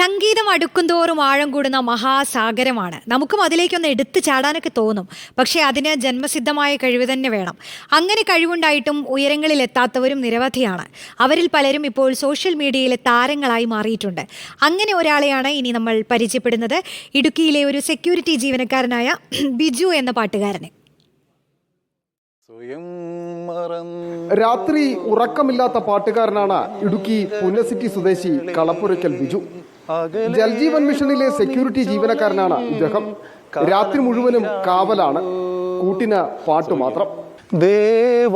സംഗീതം അടുക്കുന്തോറും ആഴം കൂടുന്ന മഹാസാഗരമാണ്. നമുക്കും അതിലേക്കൊന്ന് എടുത്തു ചാടാനൊക്കെ തോന്നും. പക്ഷേ അതിന് ജന്മസിദ്ധമായ കഴിവ് തന്നെ വേണം. അങ്ങനെ കഴിവുണ്ടായിട്ടും ഉയരങ്ങളിലെത്താത്തവരും നിരവധിയാണ്. അവരിൽ പലരും ഇപ്പോൾ സോഷ്യൽ മീഡിയയിലെ താരങ്ങളായി മാറിയിട്ടുണ്ട്. അങ്ങനെ ഒരാളെയാണ് ഇനി നമ്മൾ പരിചയപ്പെടുന്നത്. ഇടുക്കിയിലെ ഒരു സെക്യൂരിറ്റി ജീവനക്കാരനായ ബിജു എന്ന പാട്ടുകാരനെ. രാത്രി ഉറക്കമില്ലാത്ത പാട്ടുകാരനാണ് ഇടുക്കി പുന്നസിറ്റി സ്വദേശി കളപ്പുരയ്ക്കൽ ബിജു. ജൽജീവൻ മിഷനിലെ സെക്യൂരിറ്റി ജീവനക്കാരനാണ് ഇദ്ദേഹം. രാത്രി മുഴുവനും കാവലാണ്, കൂട്ടിന് പാട്ടു മാത്രം. ദേവാങ്കണങ്ങൾ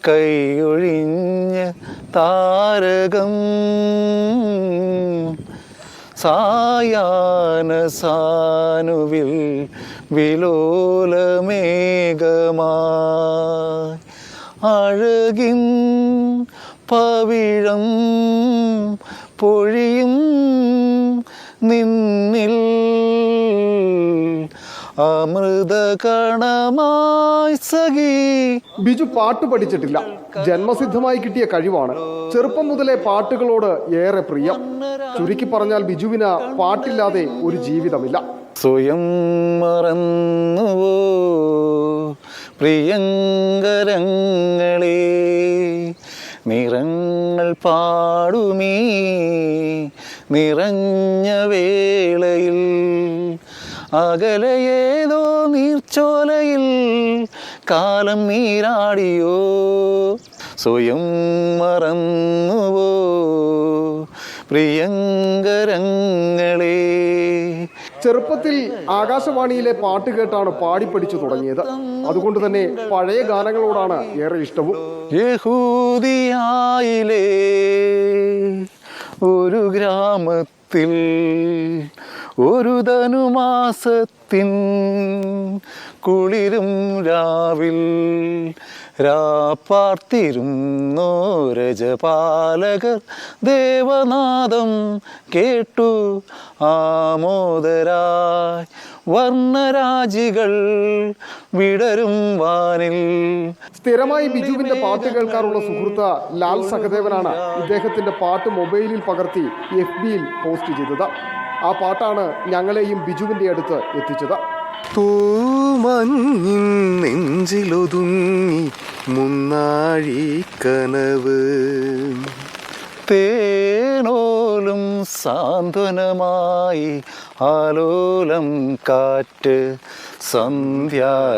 കൈയൊഴിഞ്ഞ താരകം സായാന സാനുവിൽ വിലോലമേഘമായി അഴകിൻ പവിഴം പൊഴിയും നിന്നിൽ അമൃതകണമായി സഖി. ബിജു പാട്ട് പഠിച്ചിട്ടില്ല, ജന്മസിദ്ധമായി കിട്ടിയ കഴിവാണ്. ചെറുപ്പം മുതലേ പാട്ടുകളോട് ഏറെ പ്രിയം. ചുരുക്കി പറഞ്ഞാൽ ബിജുവിന് പാട്ടില്ലാതെ ഒരു ജീവിതമില്ല. സ്വയം മറന്നുവോ പ്രിയങ്കരങ്ങളെ, നിറങ്ങൾ പാടുമീ നിറഞ്ഞ വേളയിൽ, അകലയേതോ നീർച്ചോലയിൽ കാലം നീരാടിയോ. സ്വയം മറന്നുവോ പ്രിയങ്കരങ്ങളെ. ചെറുപ്പത്തിൽ ആകാശവാണിയിലെ പാട്ട് കേട്ടാണ് പാടിപ്പടിച്ചു തുടങ്ങിയത്. അതുകൊണ്ട് തന്നെ പഴയ ഗാനങ്ങളോടാണ് ഏറെ ഇഷ്ടവും. യഹൂദിയായിലെ ഒരു ഗ്രാമത്തിൽ ഒരു ധനുമാസത്തിൻ കുളിരും രാവിൽ രാപ്പാർത്തിരുന്നോ രജപാലകർ ദേവനാദം കേട്ടു ആമോദരായി വർണ്ണരാജികൾ വിടരും വാനിൽ. സ്ഥിരമായി ബിജുവിന്റെ പാട്ട് കേൾക്കാറുള്ള സുഹൃത്ത് ലാൽ സഹദേവനാണ് ഇദ്ദേഹത്തിന്റെ പാട്ട് മൊബൈലിൽ പകർത്തി FB-യിൽ പോസ്റ്റ് ചെയ്തത്. ആ പാട്ടാണ് ഞങ്ങളെയും ബിജുവിന്റെ അടുത്ത് എത്തിച്ചത്. തൂമഞ്ഞിൻ നെഞ്ചിലൊതുങ്ങി മുന്നാഴി കനവ്, തേനോലും സാന്ത്വനമായി ആലോലം കാറ്റ്, സന്ധ്യാരാഗവും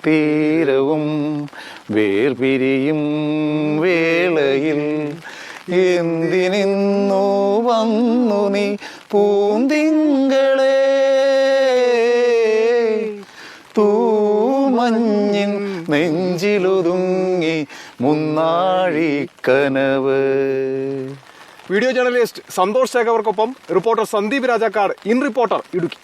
തീരവും വേർപിരിയും വേളയിൽ എന്തിനിന്നു വന്നു നീ പൂന്തിങ്കളെ, തൂമഞ്ഞിൻ നെഞ്ചിലൊതുങ്ങി മുന്നാഴി കനവ്. വീഡിയോ ജേർണലിസ്റ്റ് സന്തോഷ് ശേഖവർക്കൊപ്പം reporter Sandeep Rajakkad, in reporter Idukki.